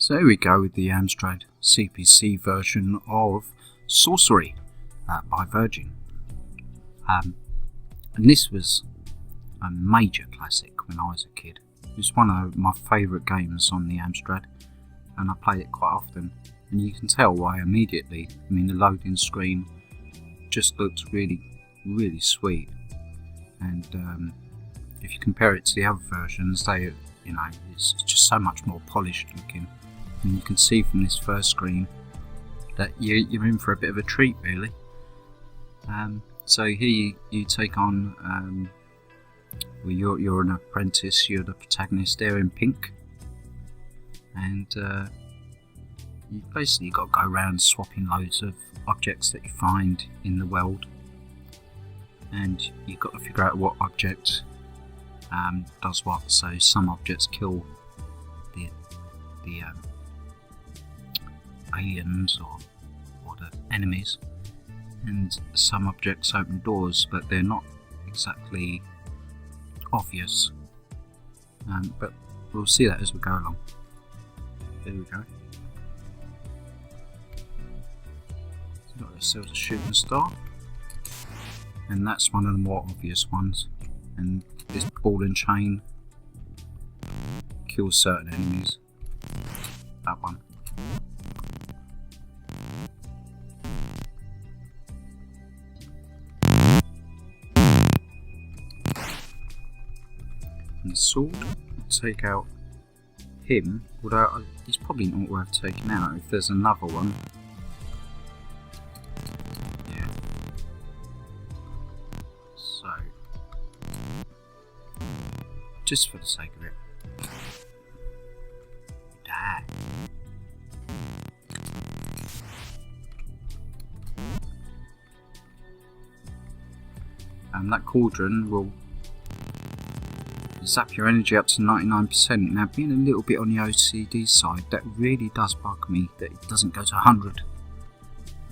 So here we go with the Amstrad CPC version of Sorcery by Virgin. And this was a major classic when I was a kid. It was one of my favourite games on the Amstrad, and I played it quite often. And you can tell why immediately. I mean, the loading screen just looked really sweet. And if you compare it to the other versions, it's just so much more polished looking. And you can see from this first screen that you're in for a bit of a treat, really. So here you take on, well, you're an apprentice, you're the protagonist there in pink, and you basically got to go around swapping loads of objects that you find in the world, and you've got to figure out what object does what. So some objects kill the aliens or the enemies, and some objects open doors, but they're not exactly obvious. But we'll see that as we go along. There we go. So got ourselves a shooting star, and that's one of the more obvious ones. And this ball and chain kills certain enemies. That one. And the sword, take out him, although he's probably not worth taking out. If there's another one, yeah. So, just for the sake of it, die. And that cauldron will zap your energy up to 99%. Now, being a little bit on the OCD side, that really does bug me that it doesn't go to 100.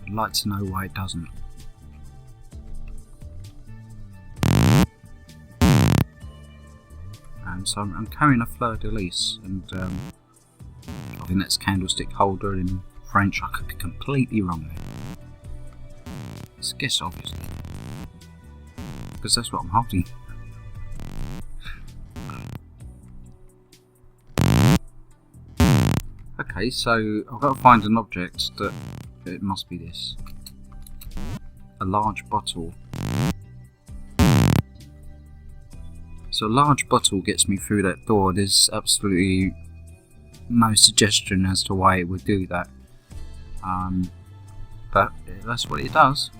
I'd like to know why it doesn't. So I'm carrying a fleur-de-lis, and I think that's candlestick holder in French. I could be completely wrong there. It's a guess, obviously, because that's what I'm holding. Okay, so I've got to find an object that it must be this. A large bottle. So a large bottle gets me through that door. There's absolutely no suggestion as to why it would do that. But that's what it does.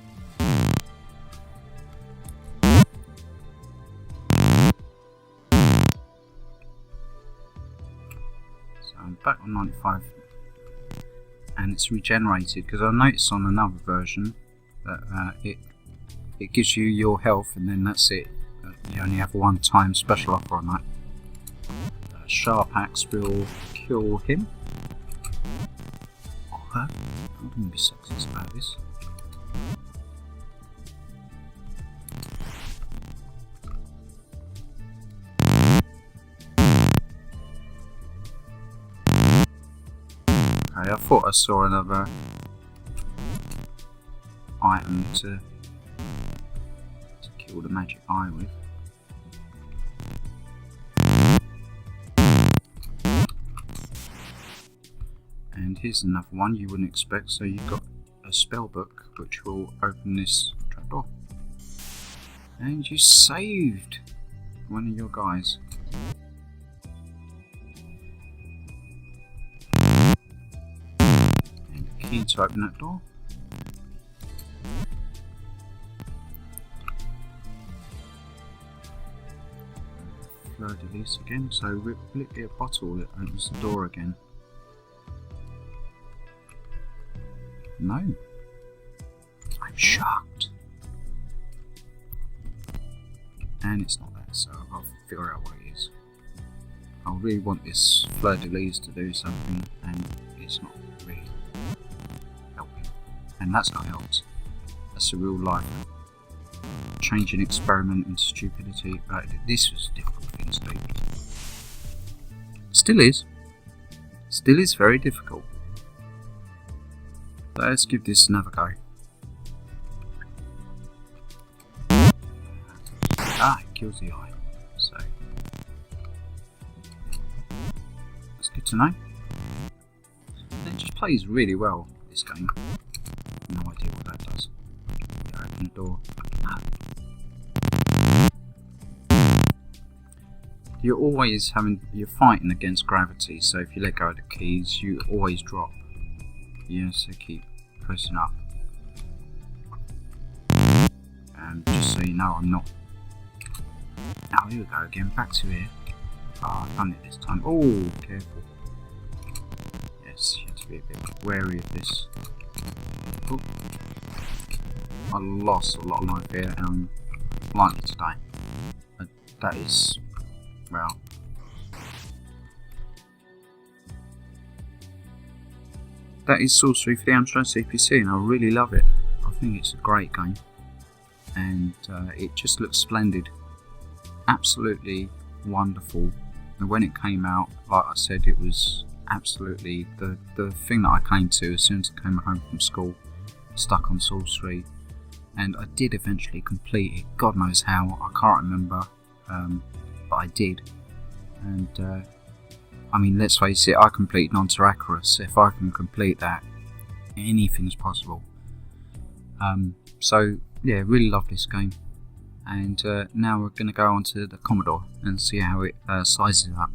I'm back on 95, and it's regenerated, because I noticed on another version that it gives you your health and then that's it. You only have a one-time special offer on that. Sharp axe will kill him or her. I'm going to be sexist about this. I thought I saw another item to kill the magic eye with. And here's another one you wouldn't expect. So you've got a spell book which will open this trapdoor. And you saved one of your guys. Key to open that door. Fleur-de-lis again, so will it be a bottle that opens the door again? No. I'm shocked. And it's not that, so I'll figure out what it is. I really want this fleur-de-lis to do something, and it's not really helping. And that's not helped. That's a real life changing experiment into stupidity. This was a difficult thing to do. Still is. Still is very difficult. Let's give this another go. Ah, it kills the eye. So that's good to know. It just plays really well, this game. No idea what that does. Open the door. Ah. You're fighting against gravity, so if you let go of the keys, you always drop. Yeah, so keep pressing up. And just so you know, I'm not. Oh, here we go again. Back to here. Oh, I've done it this time. Oh, careful. Yes, you have to be a bit wary of this. Oh. I lost a lot of life here, and I'm likely to die. But that is. Well, that is Sorcery for the Amstrad CPC, and I really love it. I think it's a great game, and it just looks splendid, absolutely wonderful. And when it came out, like I said, it was absolutely the thing that I came to as soon as I came home from school, stuck on Sorcery, and I did eventually complete it. God knows how, I can't remember. But I did, and I mean, let's face it, I complete non-Terracorus. If I can complete that, anything's possible. So yeah, really love this game, and now we're going to go on to the Commodore and see how it sizes up.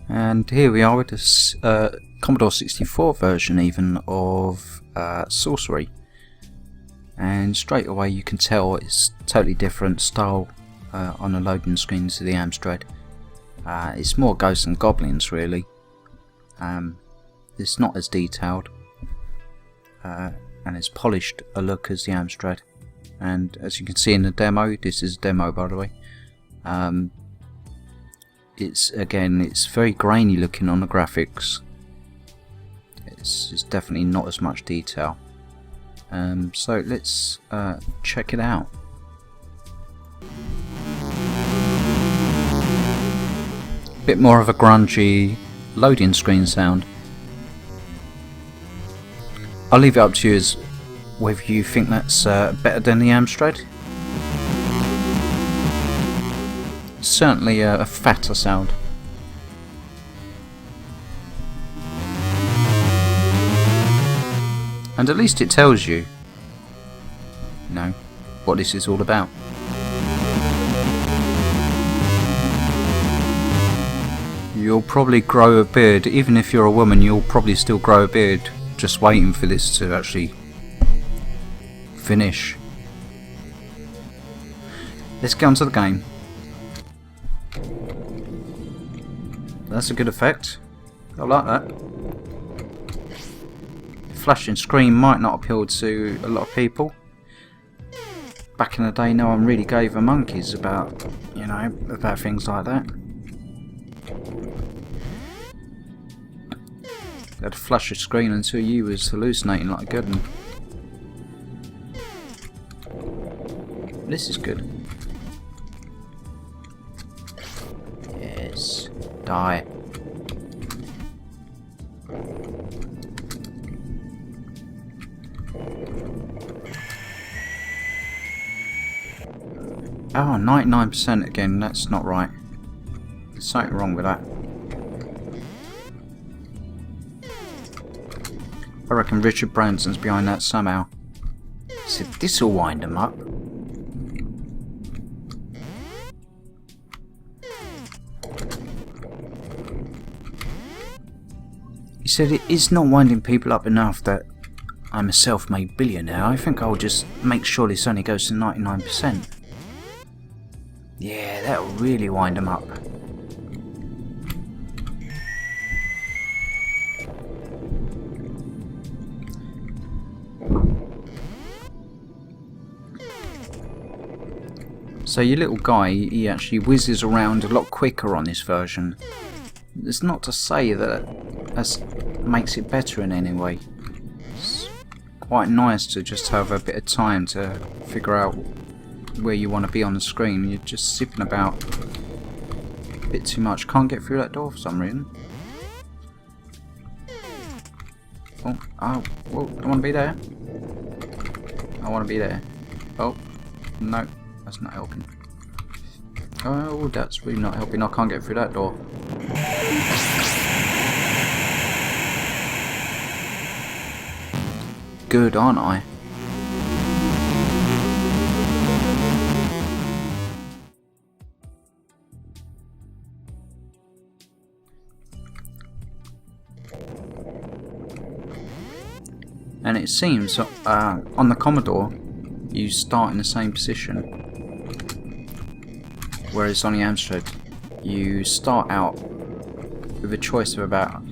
And here we are with this Commodore 64 version even of Sorcery. And straight away you can tell it's totally different style on the loading screen to the Amstrad. It's more ghosts and goblins really. It's not as detailed and it's polished a look as the Amstrad. And as you can see in the demo, this is a demo by the way, it's very grainy looking on the graphics. It's definitely not as much detail. So let's check it out. Bit more of a grungy loading screen sound. I'll leave it up to you as whether you think that's better than the Amstrad. Certainly a fatter sound. And at least it tells you, what this is all about. You'll probably grow a beard, even if you're a woman, you'll probably still grow a beard just waiting for this to actually finish. Let's get on to the game. That's a good effect. I like that. Flashing screen might not appeal to a lot of people. Back in the day, no one really gave a monkeys about, about things like that. They had to flash a screen until you was hallucinating like a good one. This is good. Yes. Die. Oh, 99% again, that's not right. There's something wrong with that. I reckon Richard Branson's behind that somehow. So this'll wind him up. He said it is not winding people up enough that I'm a self-made billionaire. I think I'll just make sure this only goes to 99%. Yeah, that'll really wind them up. So your little guy, he actually whizzes around a lot quicker on this version. It's not to say that that makes it better in any way. It's quite nice to just have a bit of time to figure out where you want to be on the screen. You're just zipping about A bit too much. Can't get through that door for some reason. Oh, oh, whoa, I want to be there. I want to be there. Oh, no, that's not helping. Oh, that's really not helping. I can't get through that door. Good, aren't I? And it seems on the Commodore you start in the same position, whereas on the Amstrad you start out with a choice of about,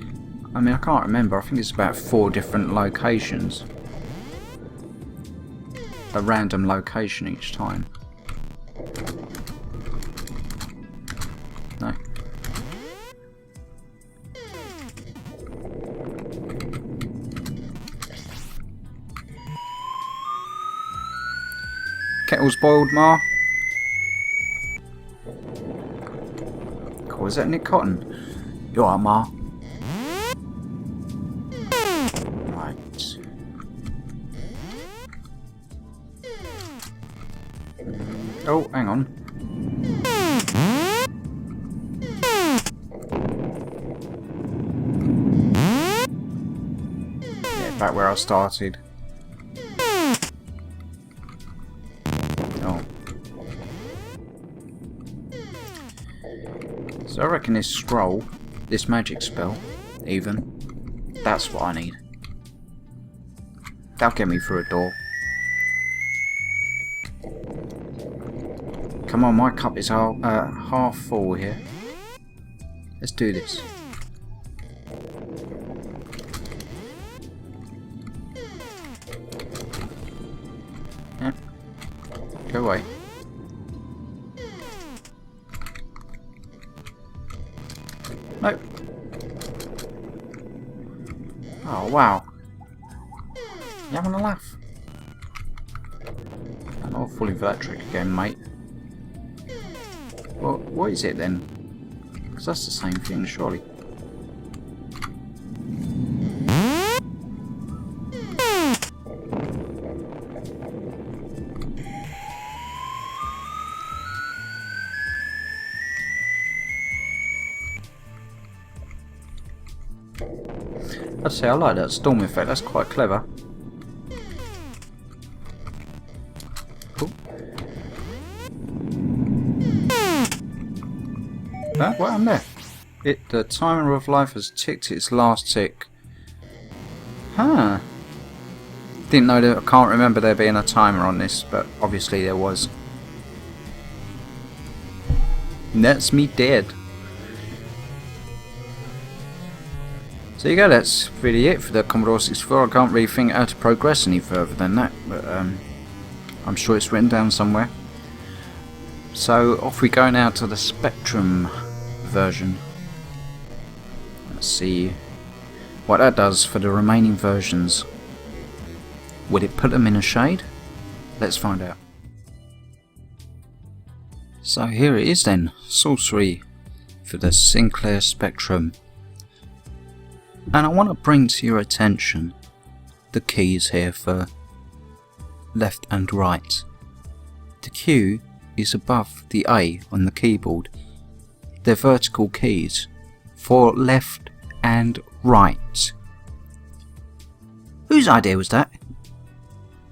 I mean I can't remember, I think it's about 4 different locations, a random location each time. No. Kettle's boiled, Ma. Cool, is that Nick Cotton? You are, Ma. Right. Oh, hang on. Yeah, back where I started. So I reckon this scroll, this magic spell, even, that's what I need. That'll get me through a door. Come on, my cup is half full here. Let's do this. Yeah. Go away. Nope. Oh wow. You having a laugh? I'm not falling for that trick again, mate. Well, what is it then? Because that's the same thing, surely. I'd say I like that storm effect, that's quite clever. Cool. Huh? What happened there? The timer of life has ticked its last tick. Huh. Didn't know that, I can't remember there being a timer on this, but obviously there was. And that's me dead. So you go, that's really it for the Commodore 64. I can't really think how to progress any further than that, but I'm sure it's written down somewhere. So off we go now to the Spectrum version. Let's see what that does for the remaining versions. Would it put them in a shade? Let's find out. So here it is then, Sorcery for the Sinclair Spectrum. And I want to bring to your attention the keys here for left and right. The Q is above the A on the keyboard. They're vertical keys for left and right. Whose idea was that?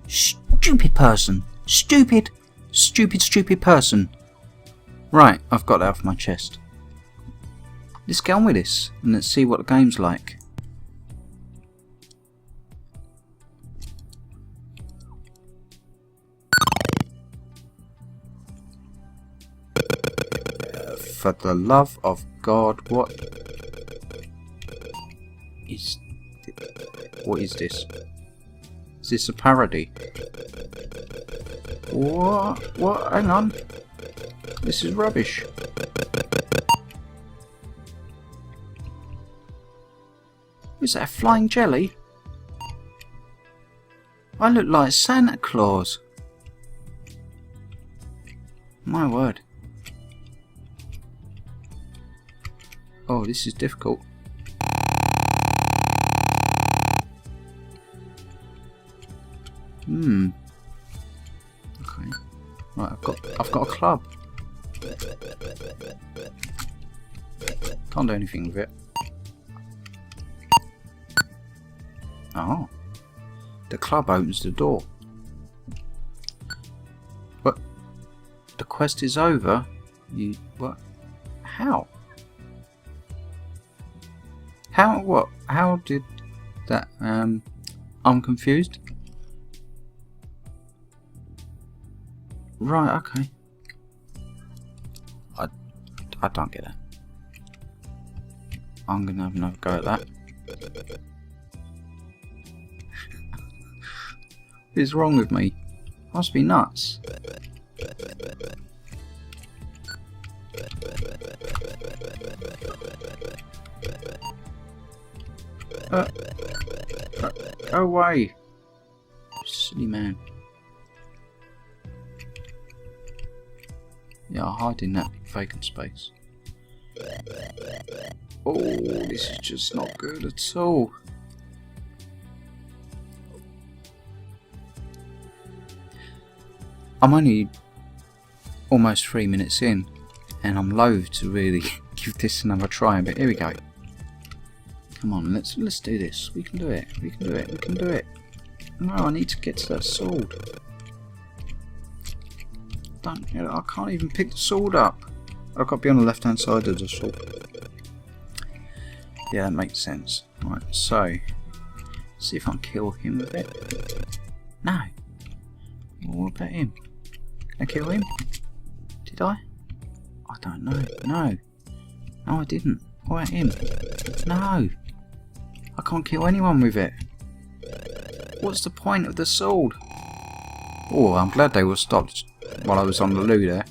Stupid person. Stupid person. Right, I've got that off my chest. Let's get on with this and let's see what the game's like. For the love of God, what is this? Is this a parody? What? Hang on. This is rubbish. Is that a flying jelly? I look like Santa Claus. My word. Oh, this is difficult. Okay. Right, I've got a club. Can't do anything with it. Oh. The club opens the door. But the quest is over. You what? How? What? How did that? I'm confused. Right. Okay. I don't get it. I'm gonna have another go at that. What is wrong with me? Must be nuts. Go away, silly man. Yeah, I'll hide in that vacant space. Oh, this is just not good at all. I'm only almost 3 minutes in, and I'm loath to really give this another try. But here we go. Come on, let's do this. We can do it. We can do it. We can do it. No, I need to get to that sword. I can't even pick the sword up. I've got to be on the left-hand side of the sword. Yeah, that makes sense. Right, so see if I can kill him with it. No. What about him? Can I kill him? Did I? I don't know. No. No, I didn't. What about him? No. I can't kill anyone with it. What's the point of the sword? Oh, I'm glad they were stopped while I was on the loo there.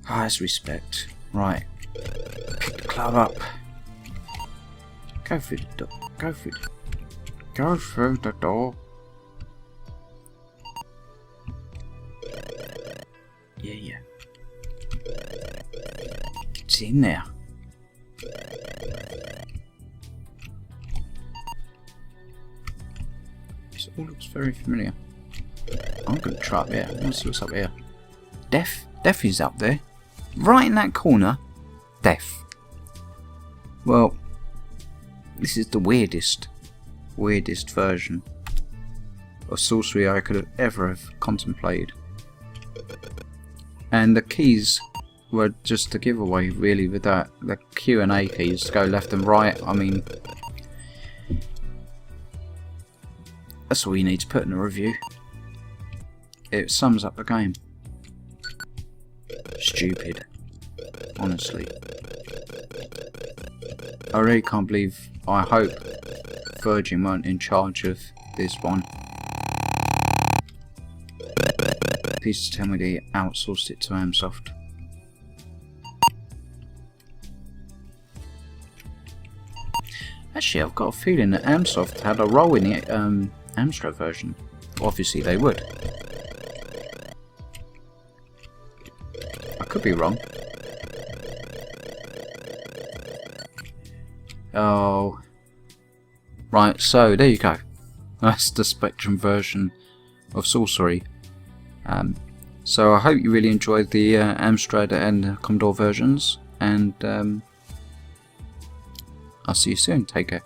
Ah, that's respect. Right. Pick the club up. Go through the door. Go through the door. Go through the door. Yeah. It's in there. This all looks very familiar. I'm gonna try up here. Let's see what's up here. Death is up there. Right in that corner. Death. Well, this is the weirdest version of sorcery I could have ever contemplated. And the keys were just a giveaway, really, with that. The Q&A keys to go left and right. I mean, that's all you need to put in a review. It sums up the game. Stupid. Honestly. I really can't believe, I hope Virgin weren't in charge of this one. Please tell me they outsourced it to Amsoft. Actually, I've got a feeling that Amsoft had a role in the Amstrad version. Obviously they would. I could be wrong. Oh. Right, so there you go. That's the Spectrum version of Sorcery. So I hope you really enjoyed the Amstrad and Commodore versions, and I'll see you soon. Take care.